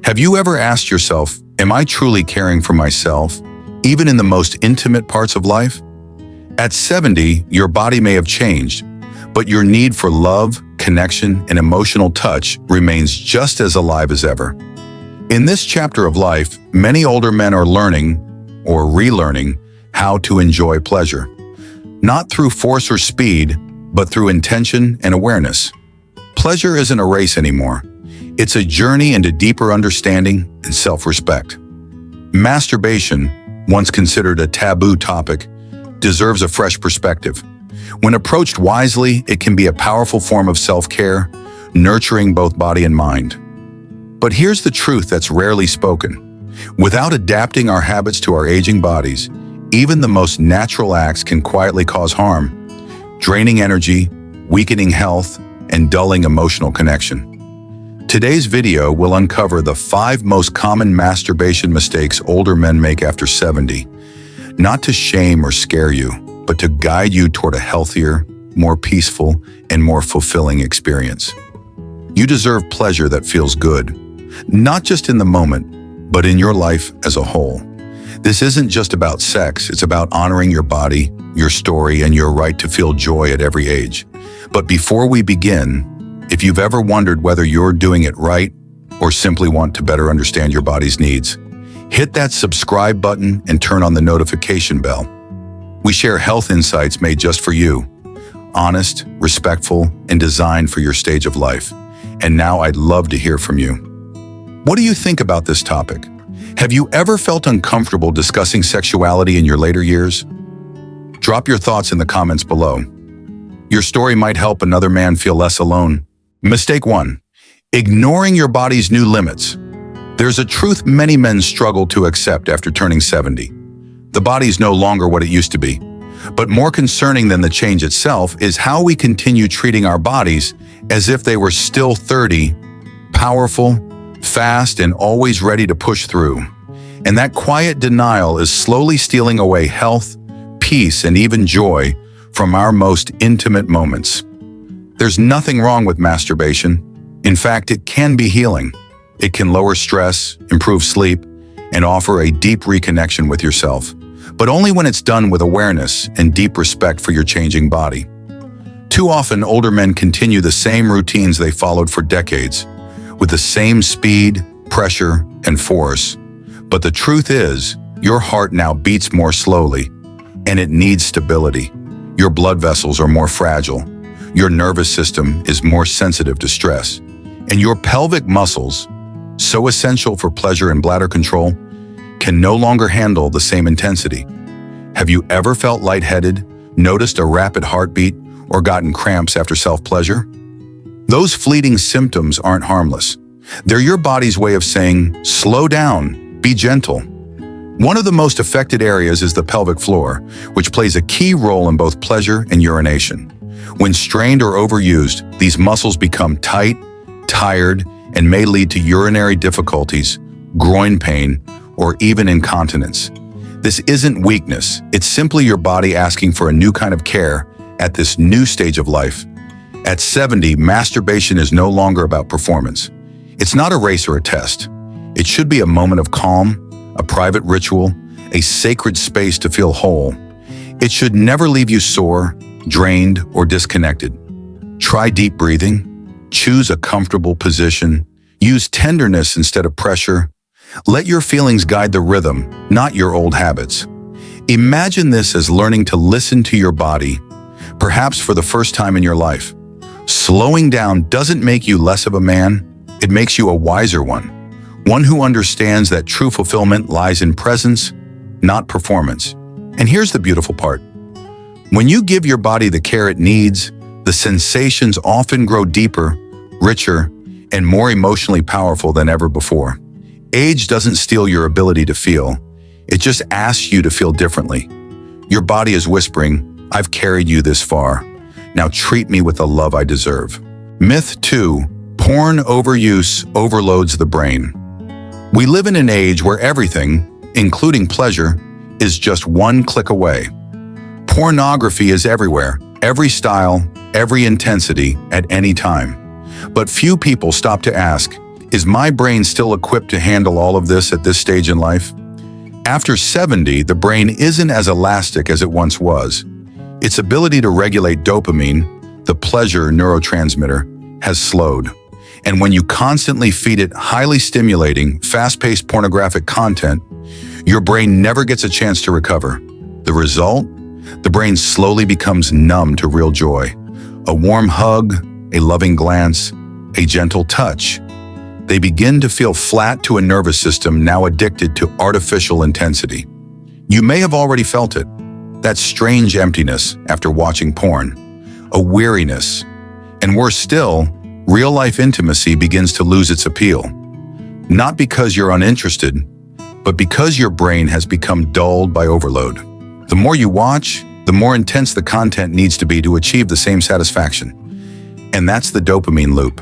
Have you ever asked yourself, am I truly caring for myself, even in the most intimate parts of life? At 70, your body may have changed, but your need for love, connection, and emotional touch remains just as alive as ever. In this chapter of life, many older men are learning, or relearning, how to enjoy pleasure. Not through force or speed, but through intention and awareness. Pleasure isn't a race anymore. It's a journey into deeper understanding and self-respect. Masturbation, once considered a taboo topic, deserves a fresh perspective. When approached wisely, it can be a powerful form of self-care, nurturing both body and mind. But here's the truth that's rarely spoken. Without adapting our habits to our aging bodies, even the most natural acts can quietly cause harm, draining energy, weakening health, and dulling emotional connection. Today's video will uncover the 5 most common masturbation mistakes older men make after 70, not to shame or scare you, but to guide you toward a healthier, more peaceful, and more fulfilling experience. You deserve pleasure that feels good, not just in the moment, but in your life as a whole. This isn't just about sex, it's about honoring your body, your story, and your right to feel joy at every age. But before we begin, if you've ever wondered whether you're doing it right or simply want to better understand your body's needs, hit that subscribe button and turn on the notification bell. We share health insights made just for you, honest, respectful, and designed for your stage of life. And now I'd love to hear from you. What do you think about this topic? Have you ever felt uncomfortable discussing sexuality in your later years? Drop your thoughts in the comments below. Your story might help another man feel less alone. Mistake 1. Ignoring your body's new limits. There's a truth many men struggle to accept after turning 70. The body's no longer what it used to be. But more concerning than the change itself is how we continue treating our bodies as if they were still 30, powerful, fast, and always ready to push through. And that quiet denial is slowly stealing away health, peace, and even joy from our most intimate moments. There's nothing wrong with masturbation. In fact, it can be healing. It can lower stress, improve sleep, and offer a deep reconnection with yourself, but only when it's done with awareness and deep respect for your changing body. Too often, older men continue the same routines they followed for decades, with the same speed, pressure, and force. But the truth is, your heart now beats more slowly, and it needs stability. Your blood vessels are more fragile. Your nervous system is more sensitive to stress. And your pelvic muscles, so essential for pleasure and bladder control, can no longer handle the same intensity. Have you ever felt lightheaded, noticed a rapid heartbeat, or gotten cramps after self-pleasure? Those fleeting symptoms aren't harmless. They're your body's way of saying, slow down, be gentle. One of the most affected areas is the pelvic floor, which plays a key role in both pleasure and urination. When strained or overused, these muscles become tight, tired, and may lead to urinary difficulties, groin pain, or even incontinence. This isn't weakness, it's simply your body asking for a new kind of care at this new stage of life. At 70, masturbation is no longer about performance. It's not a race or a test. It should be a moment of calm, a private ritual, a sacred space to feel whole. It should never leave you sore, drained, or disconnected. Try deep breathing, choose a comfortable position, use tenderness instead of pressure. Let your feelings guide the rhythm, not your old habits. Imagine this as learning to listen to your body, perhaps for the first time in your life. Slowing down doesn't make you less of a man, it makes you a wiser one who understands that true fulfillment lies in presence, not performance. And here's the beautiful part. When you give your body the care it needs, the sensations often grow deeper, richer, and more emotionally powerful than ever before. Age doesn't steal your ability to feel. It just asks you to feel differently. Your body is whispering, I've carried you this far. Now treat me with the love I deserve. Myth 2. Porn overuse overloads the brain. We live in an age where everything, including pleasure, is just one click away. Pornography is everywhere, every style, every intensity, at any time. But few people stop to ask, Is my brain still equipped to handle all of this at this stage in life? After 70, the brain isn't as elastic as it once was. Its ability to regulate dopamine, the pleasure neurotransmitter, has slowed. And when you constantly feed it highly stimulating, fast-paced pornographic content, your brain never gets a chance to recover. The result? The brain slowly becomes numb to real joy. A warm hug, a loving glance, a gentle touch. They begin to feel flat to a nervous system now addicted to artificial intensity. You may have already felt it, that strange emptiness after watching porn, a weariness, and worse still, real-life intimacy begins to lose its appeal. Not because you're uninterested, but because your brain has become dulled by overload. The more you watch, the more intense the content needs to be to achieve the same satisfaction. And that's the dopamine loop.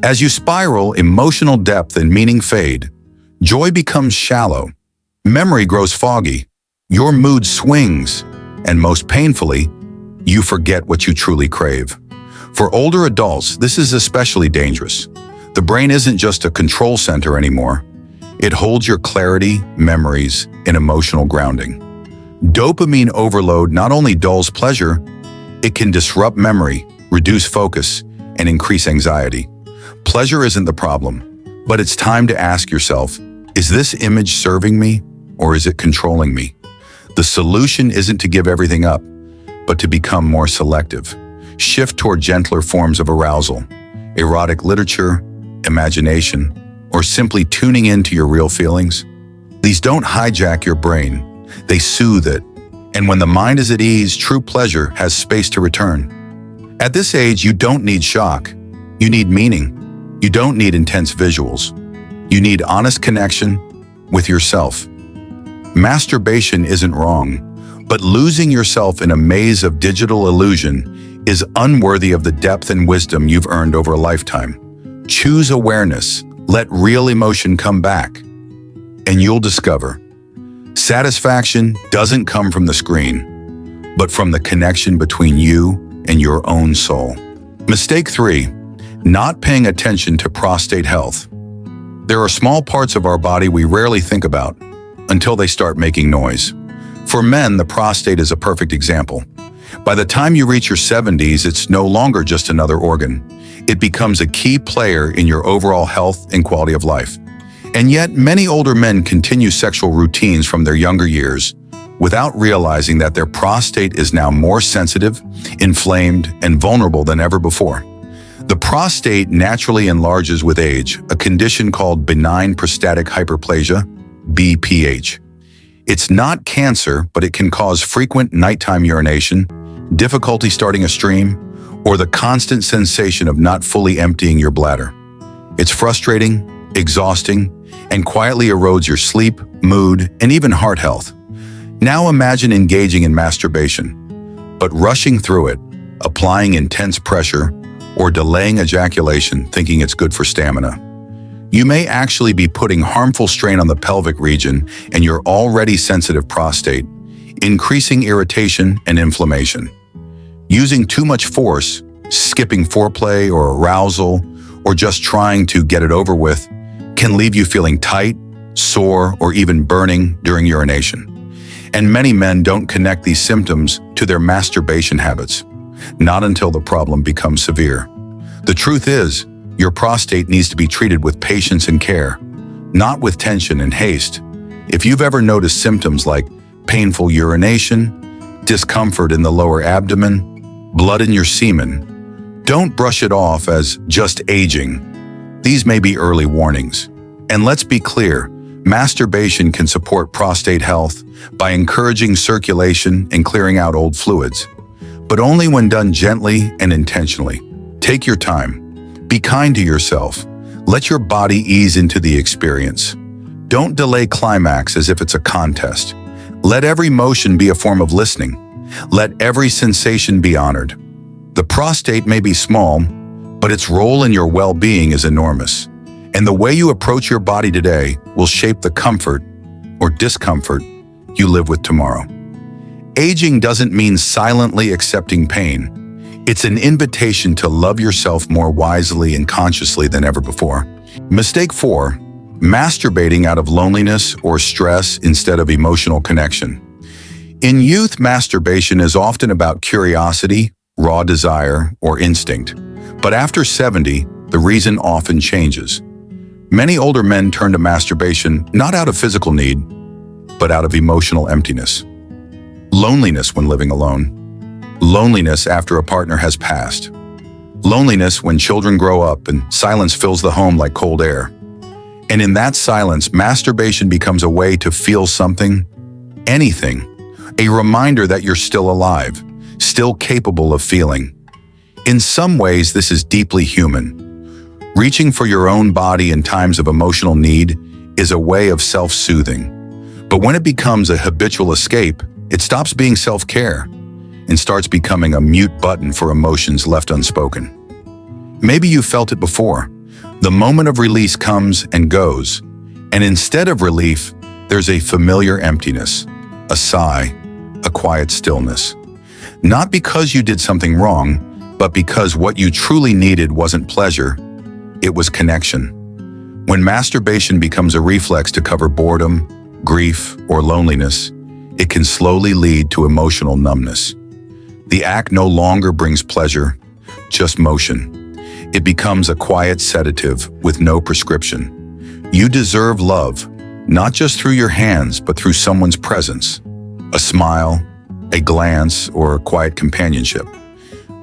As you spiral, emotional depth and meaning fade. Joy becomes shallow. Memory grows foggy. Your mood swings. And most painfully, you forget what you truly crave. For older adults, this is especially dangerous. The brain isn't just a control center anymore. It holds your clarity, memories, and emotional grounding. Dopamine overload not only dulls pleasure, it can disrupt memory, reduce focus, and increase anxiety. Pleasure isn't the problem, but it's time to ask yourself, is this image serving me or is it controlling me? The solution isn't to give everything up, but to become more selective. Shift toward gentler forms of arousal, erotic literature, imagination, or simply tuning into your real feelings. These don't hijack your brain, they soothe it. And when the mind is at ease, true pleasure has space to return. At this age, you don't need shock. You need meaning. You don't need intense visuals. You need honest connection with yourself. Masturbation isn't wrong, but losing yourself in a maze of digital illusion is unworthy of the depth and wisdom you've earned over a lifetime. Choose awareness, let real emotion come back, and you'll discover satisfaction doesn't come from the screen, but from the connection between you and your own soul. Mistake 3. Not paying attention to prostate health. There are small parts of our body we rarely think about until they start making noise. For men, the prostate is a perfect example. By the time you reach your 70s, it's no longer just another organ. It becomes a key player in your overall health and quality of life. And yet, many older men continue sexual routines from their younger years without realizing that their prostate is now more sensitive, inflamed, and vulnerable than ever before. The prostate naturally enlarges with age, a condition called benign prostatic hyperplasia, BPH. It's not cancer, but it can cause frequent nighttime urination, difficulty starting a stream, or the constant sensation of not fully emptying your bladder. It's frustrating, exhausting, and quietly erodes your sleep, mood, and even heart health. Now imagine engaging in masturbation, but rushing through it, applying intense pressure, or delaying ejaculation thinking it's good for stamina. You may actually be putting harmful strain on the pelvic region and your already sensitive prostate, increasing irritation and inflammation. Using too much force, skipping foreplay or arousal, or just trying to get it over with, can leave you feeling tight, sore, or even burning during urination. And many men don't connect these symptoms to their masturbation habits, not until the problem becomes severe. The truth is, your prostate needs to be treated with patience and care, not with tension and haste. If you've ever noticed symptoms like painful urination, discomfort in the lower abdomen, blood in your semen, don't brush it off as just aging. These may be early warnings. And let's be clear, masturbation can support prostate health by encouraging circulation and clearing out old fluids, but only when done gently and intentionally. Take your time. Be kind to yourself. Let your body ease into the experience. Don't delay climax as if it's a contest. Let every motion be a form of listening. Let every sensation be honored. The prostate may be small, but its role in your well-being is enormous. And the way you approach your body today will shape the comfort or discomfort you live with tomorrow. Aging doesn't mean silently accepting pain. It's an invitation to love yourself more wisely and consciously than ever before. Mistake 4. Masturbating out of loneliness or stress instead of emotional connection. In youth, masturbation is often about curiosity, raw desire, or instinct. But after 70, the reason often changes. Many older men turn to masturbation not out of physical need, but out of emotional emptiness. Loneliness when living alone. Loneliness after a partner has passed. Loneliness when children grow up and silence fills the home like cold air. And in that silence, masturbation becomes a way to feel something, anything, a reminder that you're still alive, still capable of feeling. In some ways, this is deeply human. Reaching for your own body in times of emotional need is a way of self-soothing. But when it becomes a habitual escape, it stops being self-care and starts becoming a mute button for emotions left unspoken. Maybe you felt it before. The moment of release comes and goes, and instead of relief, there's a familiar emptiness, a sigh, a quiet stillness. Not because you did something wrong, but because what you truly needed wasn't pleasure, it was connection. When masturbation becomes a reflex to cover boredom, grief, or loneliness, it can slowly lead to emotional numbness. The act no longer brings pleasure, just motion. It becomes a quiet sedative with no prescription. You deserve love, not just through your hands, but through someone's presence. A smile, a glance, or a quiet companionship.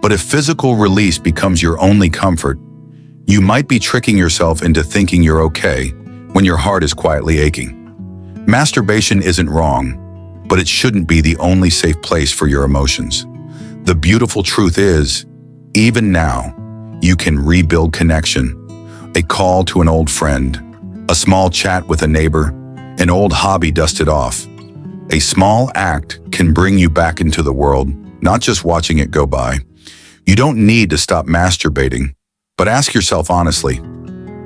But if physical release becomes your only comfort, you might be tricking yourself into thinking you're okay when your heart is quietly aching. Masturbation isn't wrong, but it shouldn't be the only safe place for your emotions. The beautiful truth is, even now, you can rebuild connection. A call to an old friend, a small chat with a neighbor, an old hobby dusted off. A small act can bring you back into the world, not just watching it go by. You don't need to stop masturbating, but ask yourself honestly,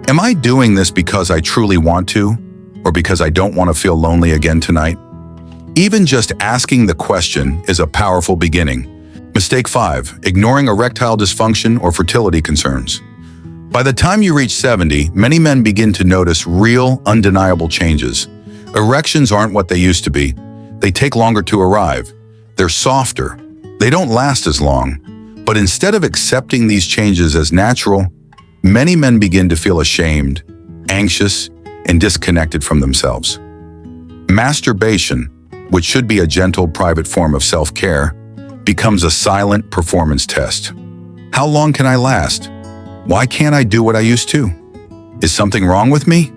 am I doing this because I truly want to, or because I don't want to feel lonely again tonight? Even just asking the question is a powerful beginning. Mistake 5. Ignoring erectile dysfunction or fertility concerns. By the time you reach 70, many men begin to notice real, undeniable changes. Erections aren't what they used to be. They take longer to arrive. They're softer. They don't last as long. But instead of accepting these changes as natural, many men begin to feel ashamed, anxious, and disconnected from themselves. Masturbation, which should be a gentle, private form of self-care, becomes a silent performance test. How long can I last? Why can't I do what I used to? Is something wrong with me?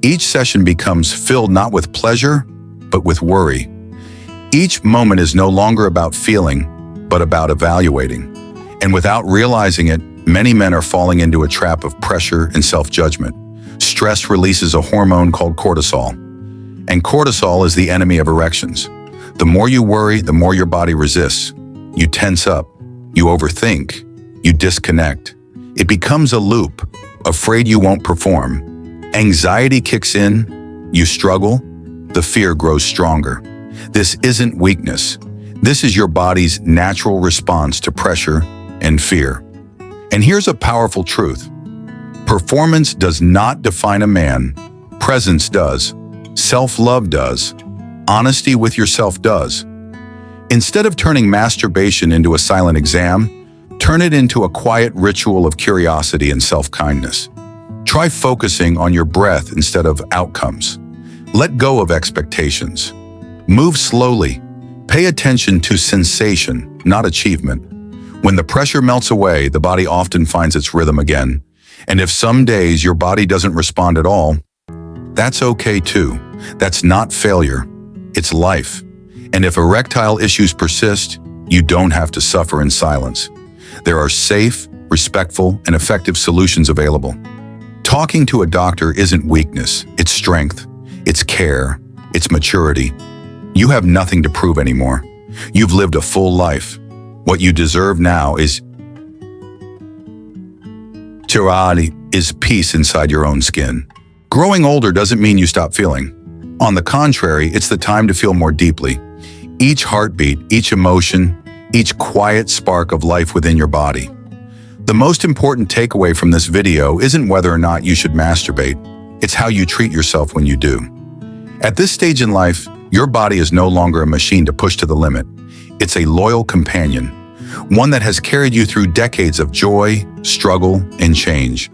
Each session becomes filled not with pleasure, but with worry. Each moment is no longer about feeling, but about evaluating. And without realizing it, many men are falling into a trap of pressure and self-judgment. Stress releases a hormone called cortisol. And cortisol is the enemy of erections. The more you worry, the more your body resists. You tense up, you overthink, you disconnect. It becomes a loop, afraid you won't perform. Anxiety kicks in, you struggle, the fear grows stronger. This isn't weakness. This is your body's natural response to pressure and fear. And here's a powerful truth. Performance does not define a man. Presence does. Self-love does. Honesty with yourself does. Instead of turning masturbation into a silent exam, turn it into a quiet ritual of curiosity and self-kindness. Try focusing on your breath instead of outcomes. Let go of expectations. Move slowly. Pay attention to sensation, not achievement. When the pressure melts away, the body often finds its rhythm again. And if some days your body doesn't respond at all, that's okay too. That's not failure. It's life. And if erectile issues persist, you don't have to suffer in silence. There are safe, respectful, and effective solutions available. Talking to a doctor isn't weakness, it's strength, it's care, it's maturity. You have nothing to prove anymore. You've lived a full life. What you deserve now is peace inside your own skin. Growing older doesn't mean you stop feeling. On the contrary, it's the time to feel more deeply. Each heartbeat, each emotion, each quiet spark of life within your body. The most important takeaway from this video isn't whether or not you should masturbate, it's how you treat yourself when you do. At this stage in life, your body is no longer a machine to push to the limit. It's a loyal companion, one that has carried you through decades of joy, struggle, and change.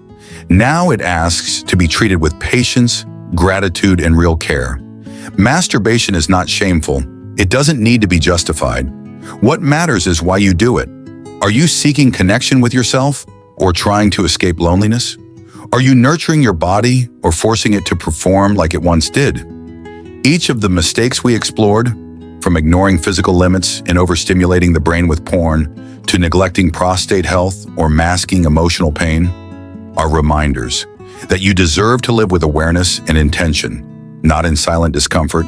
Now it asks to be treated with patience, gratitude, and real care. Masturbation is not shameful. It doesn't need to be justified. What matters is why you do it. Are you seeking connection with yourself or trying to escape loneliness? Are you nurturing your body or forcing it to perform like it once did? Each of the mistakes we explored, from ignoring physical limits and overstimulating the brain with porn to neglecting prostate health or masking emotional pain, are reminders that you deserve to live with awareness and intention, not in silent discomfort,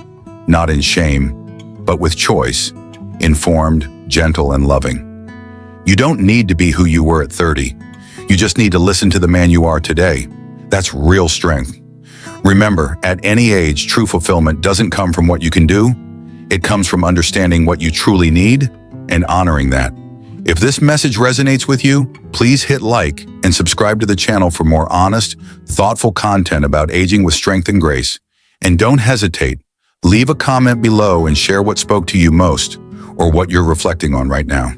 not in shame, but with choice, informed, gentle, and loving. You don't need to be who you were at 30. You just need to listen to the man you are today. That's real strength. Remember, at any age, true fulfillment doesn't come from what you can do. It comes from understanding what you truly need and honoring that. If this message resonates with you, please hit like and subscribe to the channel for more honest, thoughtful content about aging with strength and grace. And don't hesitate. Leave a comment below and share what spoke to you most or what you're reflecting on right now.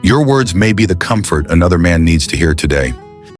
Your words may be the comfort another man needs to hear today.